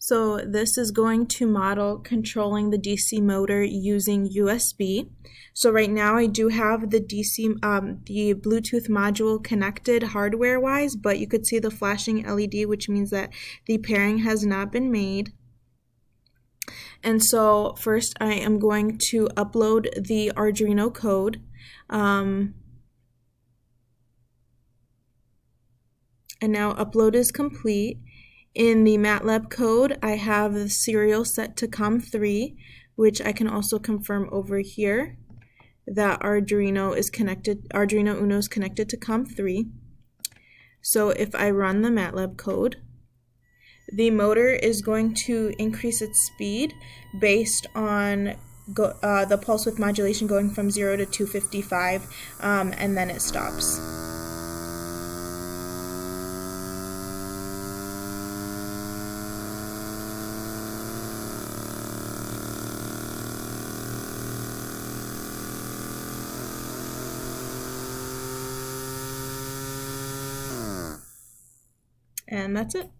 So this is going to model controlling the DC motor using USB. So right now I do have the the Bluetooth module connected hardware-wise, but you could see the flashing LED, which means that the pairing has not been made. And so first I am going to upload the Arduino code. And now upload is complete. In the MATLAB code, I have the serial set to COM3, which I can also confirm over here that Arduino Uno is connected to COM3. So if I run the MATLAB code, the motor is going to increase its speed based on the pulse width modulation going from 0 to 255, and then it stops. And that's it.